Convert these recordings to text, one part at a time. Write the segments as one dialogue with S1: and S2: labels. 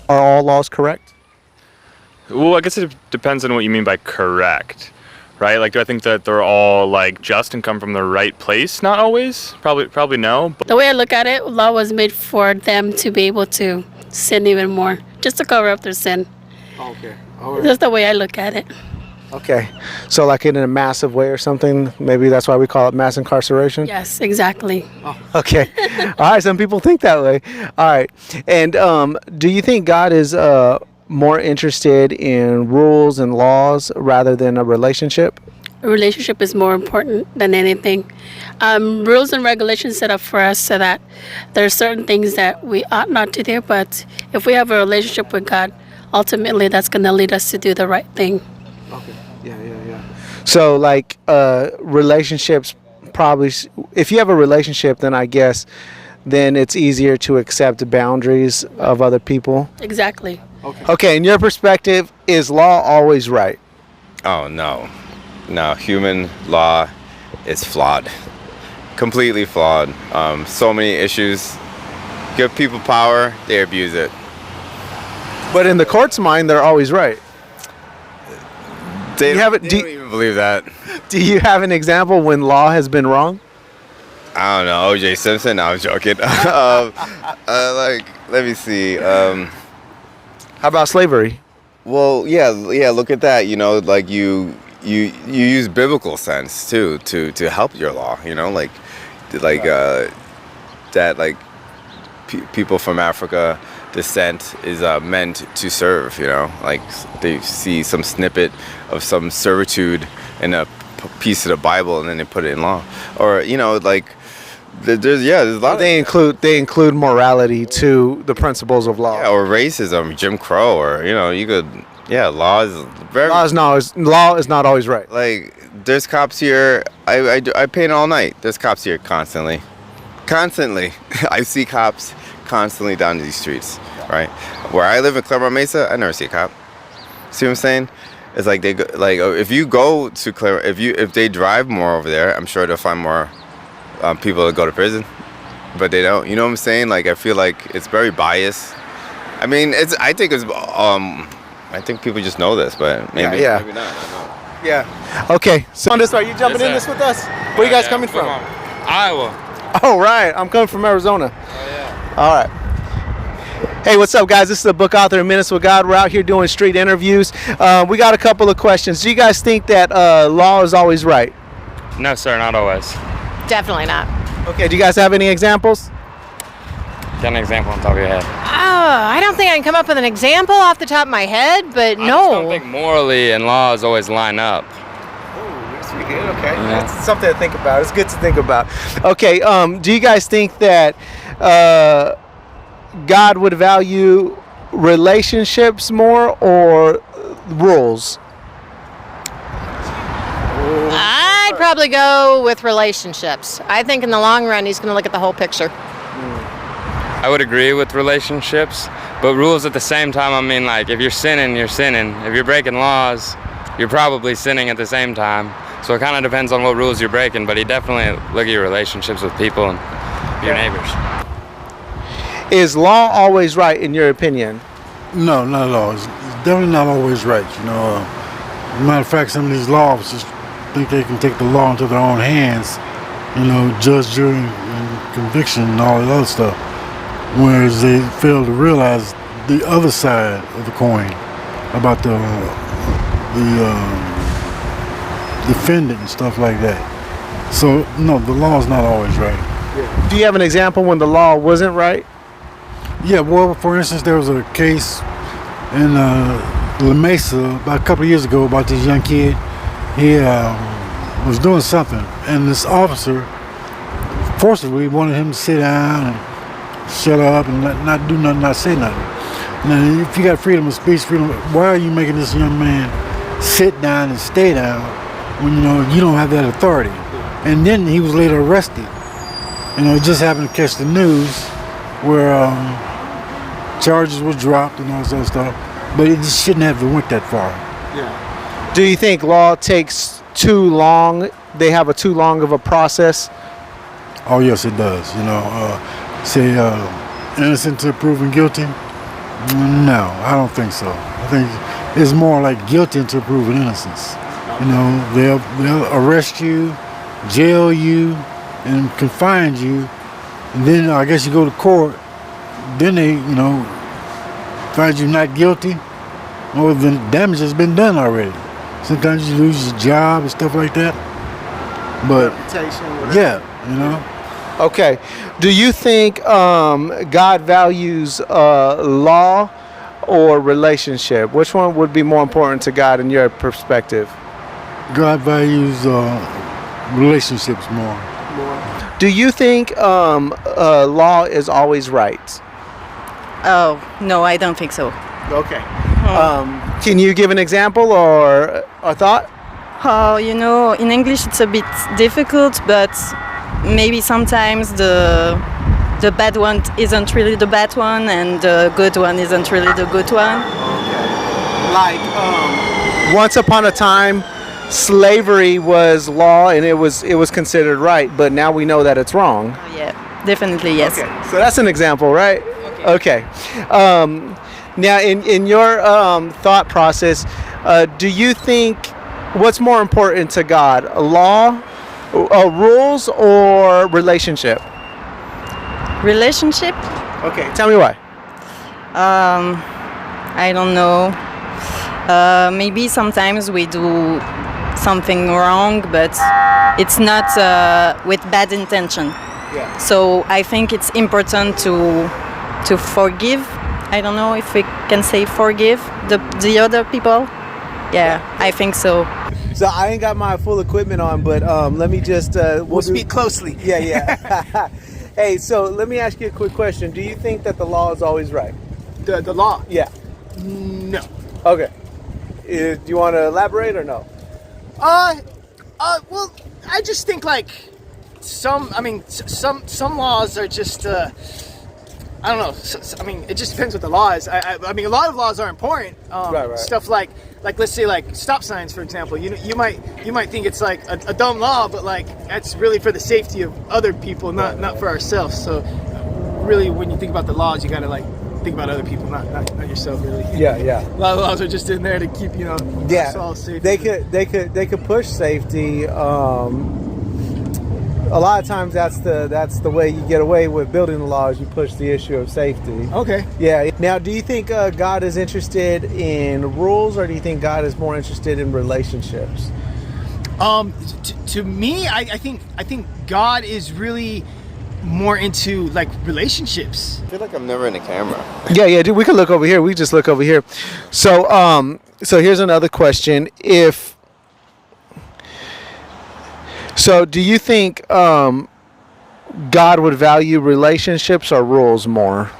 S1: Are all laws correct?
S2: Well, I guess it depends on what you mean by correct, right? Like, do I think that they're all like just and come from the right place? Not always. Probably no. But
S3: The way I look at it, law was made for them to be able to sin even more, just to cover up their sin.
S1: Okay. All
S3: That's the way I look at it.
S1: Okay. So like in a massive way or something, maybe that's why we call it mass incarceration?
S3: Yes, exactly.
S1: Okay. All right. Some people think that way. All right. And do you think God is more interested in rules and laws rather than a relationship?
S3: A relationship is more important than anything. Rules and regulations set up for us so that there are certain things that we ought not to do, but if we have a relationship with God, ultimately that's going to lead us to do the right thing.
S1: Okay. Yeah. So like relationships probably, if you have a relationship, then I guess then it's easier to accept boundaries of other people.
S3: Exactly.
S1: Okay, in your perspective, is law always right?
S4: Oh, no. No, human law is flawed. Completely flawed. So many issues. Give people power, they abuse it.
S1: But in the court's mind, they're always right.
S4: They,
S1: You have it-
S4: they
S1: do-
S4: don't even believe that.
S1: Do you have an example when law has been wrong?
S4: I don't know, O.J. Simpson? No, I was joking. Let me see.
S1: How about slavery?
S4: Well, yeah. Look at that. You know, like you use biblical sense too to help your law. You know, that people from Africa descent is meant to serve. You know, like they see some snippet of some servitude in a piece of the Bible and then they put it in law, or you know, like there's a lot.
S1: They include morality to the principles of law.
S4: Yeah, or racism, Jim Crow, or you know, you could. Yeah, law is very.
S1: Law is not always right.
S4: Like, there's cops here. I paint all night. There's cops here constantly. I see cops constantly down these streets, right? Where I live in Claremont Mesa, I never see a cop. See what I'm saying? It's like if you go to Claremont, if they drive more over there, I'm sure they'll find more people that go to prison. But they don't. You know what I'm saying? Like, I feel like it's very biased. I mean, I think people just know this, but maybe,
S1: Yeah.
S4: maybe not. I don't know.
S1: Yeah. Okay. So on this, are you jumping in this with us? Where are you guys coming from?
S5: Iowa.
S1: Oh, right. I'm coming from Arizona.
S5: Oh, yeah.
S1: All right. Hey, what's up, guys? This is the book author of Minutes with God. We're out here doing street interviews. We got a couple of questions. Do you guys think that law is always right?
S5: No, sir, not always.
S6: Definitely not.
S1: Okay. Do you guys have any examples?
S5: Got an example on top of your head?
S6: I don't think I can come up with an example off the top of my head, but
S5: I just
S6: no.
S5: don't think morally and laws always line up.
S1: Oh, that's pretty good. Okay.
S5: Yeah.
S1: That's something to think about. It's good to think about. Okay. Do you guys think that God would value relationships more or rules?
S6: I'd probably go with relationships. I think in the long run, he's going to look at the whole picture.
S5: I would agree with relationships, but rules at the same time, I mean, like, if you're sinning, you're sinning. If you're breaking laws, you're probably sinning at the same time. So it kind of depends on what rules you're breaking, but he definitely look at your relationships with people and your neighbors.
S1: Is law always right in your opinion?
S7: No, not at all. It's definitely not always right. You know, matter of fact, some of these law officers think they can take the law into their own hands. You know, judge, jury, and conviction, and all that other stuff. Whereas they fail to realize the other side of the coin about the defendant and stuff like that. So no, the law is not always right.
S1: Do you have an example when the law wasn't right?
S7: Yeah, well, for instance, there was a case in La Mesa about a couple of years ago about this young kid. He was doing something, and this officer forcibly wanted him to sit down and shut up and not do nothing, not say nothing. Now, if you got freedom of speech, why are you making this young man sit down and stay down when you don't have that authority? And then he was later arrested. Just happened to catch the news where charges were dropped and all this other stuff, but it just shouldn't have went that far.
S1: Yeah. Do you think law takes too long? They have a too long of a process?
S7: Oh yes, it does. Say innocent to proven guilty. No, I don't think so. I think it's more like guilty until proven innocence. You know, they'll arrest you, jail you, and confine you, and then I guess you go to court. Then they, find you not guilty. Well, the damage has been done already. Sometimes you lose your job and stuff like that. But yeah,
S1: Okay. Do you think God values law or relationship? Which one would be more important to God in your perspective?
S7: God values relationships more.
S1: Do you think law is always right?
S8: Oh, no, I don't think so.
S1: Okay. Can you give an example or a thought?
S8: Oh, in English it's a bit difficult, but maybe sometimes the bad one isn't really the bad one, and the good one isn't really the good one.
S1: Like, once upon a time, slavery was law and it was considered right, but now we know that it's wrong.
S8: Oh, yeah, definitely, yes.
S1: Okay, so that's an example, right? Okay. Now, in your thought process, do you think what's more important to God, law, rules, or relationship?
S8: Relationship?
S1: Okay, tell me why.
S8: I don't know. Maybe sometimes we do something wrong, but it's not with bad intention.
S1: Yeah.
S8: So I think it's important to forgive. I don't know if we can say forgive the other people. Yeah, I think so.
S1: So I ain't got my full equipment on, but let me just
S9: We'll speak closely.
S1: Yeah. Hey, so let me ask you a quick question. Do you think that the law is always right?
S9: The law?
S1: Yeah.
S9: No.
S1: Okay. Do you want to elaborate or no?
S9: Well, I just think like some laws are just I don't know. It just depends what the law is. I mean, a lot of laws are important.
S1: Right.
S9: Stuff like let's say like stop signs, for example. You might think it's like a dumb law, but like that's really for the safety of other people, not for ourselves. So really, when you think about the laws, you gotta like think about other people, not yourself, really.
S1: Yeah.
S9: A lot of laws are just in there to keep us all safe.
S1: They could push safety. A lot of times that's the way you get away with building the laws. You push the issue of safety.
S9: Okay.
S1: Yeah. Now, do you think God is interested in rules, or do you think God is more interested in relationships?
S9: To me, I think God is really more into like relationships.
S4: I feel like I'm never in the camera.
S1: Yeah, dude, we can look over here. We just look over here. So, so here's another question. So do you think God would value relationships or rules more?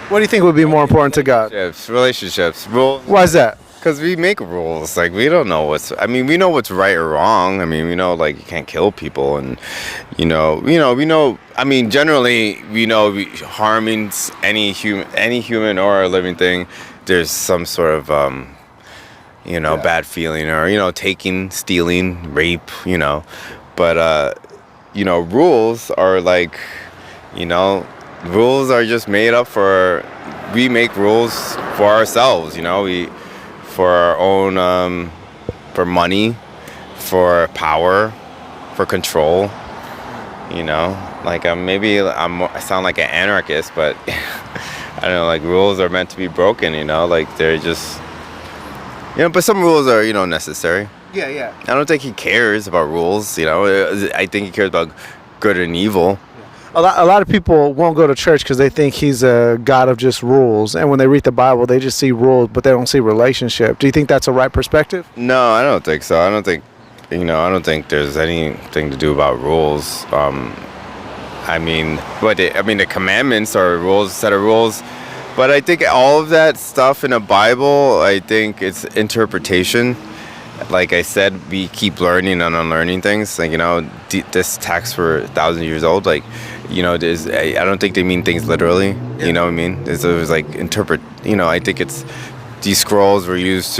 S1: What do you think would be more important to God?
S4: Relationships, rules.
S1: Why is that?
S4: Because we make rules. Like, we don't know we know what's right or wrong. I mean, we know, like, you can't kill people. And, we know, I mean, generally, we know harming any human or a living thing, there's some sort of, bad feeling or, taking, stealing, rape, But, rules are like, rules are just made up we make rules for ourselves, for our own, for money, for power, for control, maybe I sound like an anarchist, but I don't know, like rules are meant to be broken, like they're just, but some rules are, necessary.
S1: Yeah.
S4: I don't think he cares about rules, I think he cares about good and evil.
S1: A lot of people won't go to church because they think he's a God of just rules, and when they read the Bible, they just see rules, but they don't see relationship. Do you think that's a right perspective?
S4: No, I don't think so. I don't think there's anything to do about rules. The commandments are rules, set of rules, but I think all of that stuff in the Bible, I think it's interpretation. Like I said, we keep learning and unlearning things. Like, this text for 1,000 years old. Like, I don't think they mean things literally. Yeah. You know what I mean? It was like interpret. I think it's these scrolls were used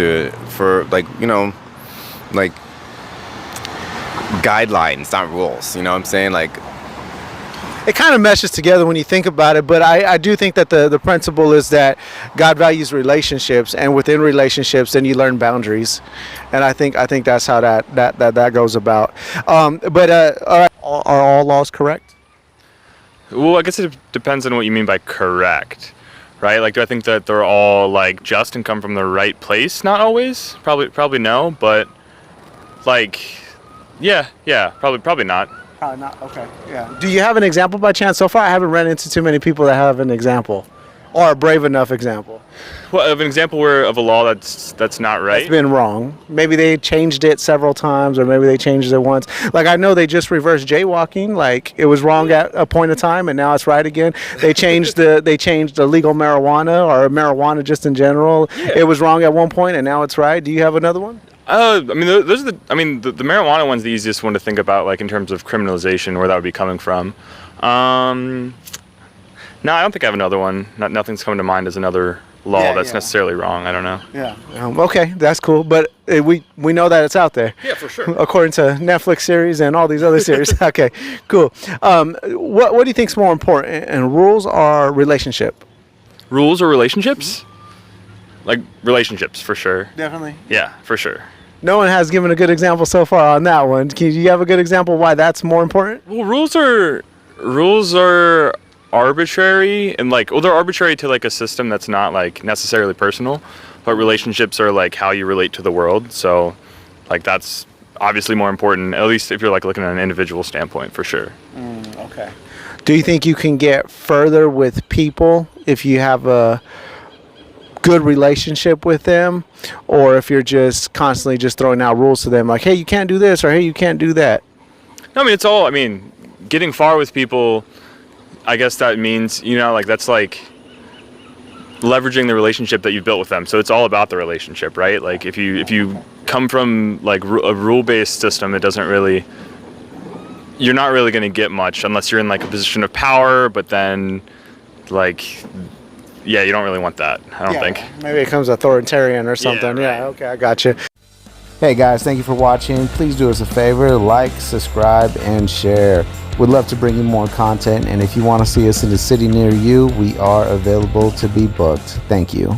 S4: guidelines, not rules. You know what I'm saying? Like,
S1: It kind of meshes together when you think about it, but I do think that the principle is that God values relationships, and within relationships, then you learn boundaries, and I think that's how that goes about. All right, are all laws correct?
S2: Well, I guess it depends on what you mean by correct, right? Like, do I think that they're all like just and come from the right place? Not always. Probably no, but like, yeah, probably not.
S1: Probably not. Okay. Yeah. Do you have an example by chance? So far, I haven't run into too many people that have an example, or a brave enough example.
S2: Well, of an example of a law that's not right.
S1: It's been wrong. Maybe they changed it several times, or maybe they changed it once. Like, I know they just reversed jaywalking. Like, it was wrong at a point of time, and now it's right again. They changed the legal marijuana, or marijuana just in general. Yeah. It was wrong at one point, and now it's right. Do you have another one?
S2: I mean, those are the marijuana one's the easiest one to think about, like in terms of criminalization, where that would be coming from. No, I don't think I have another one. Nothing's coming to mind as another law that's necessarily wrong. I don't know.
S1: Yeah. Okay, that's cool. But we know that it's out there.
S2: Yeah, for sure.
S1: According to Netflix series and all these other series. Okay, cool. What do you think's more important? And rules or relationship?
S2: Rules or relationships? Like relationships, for sure.
S1: Definitely.
S2: Yeah, for sure.
S1: No one has given a good example so far on that one. Do you have a good example why that's more important?
S2: Well, rules are arbitrary, and like, well, they're arbitrary to like a system that's not like necessarily personal, but relationships are like how you relate to the world. So like that's obviously more important, at least if you're like looking at an individual standpoint, for sure.
S1: Okay. Do you think you can get further with people if you have a good relationship with them, or if you're just constantly just throwing out rules to them like, hey, you can't do this, or hey, you can't do that?
S2: No, I mean, getting far with people, I guess that means, like that's like leveraging the relationship that you've built with them. So it's all about the relationship, right? Like if you come from like a rule-based system, it doesn't really, you're not really going to get much unless you're in like a position of power, but then like, yeah, you don't really want that, I don't think.
S1: Maybe it becomes authoritarian or something.
S2: Yeah, right.
S1: Okay, I got you. Hey guys, thank you for watching. Please do us a favor, like, subscribe, and share. We'd love to bring you more content, and if you want to see us in a city near you, we are available to be booked. Thank you.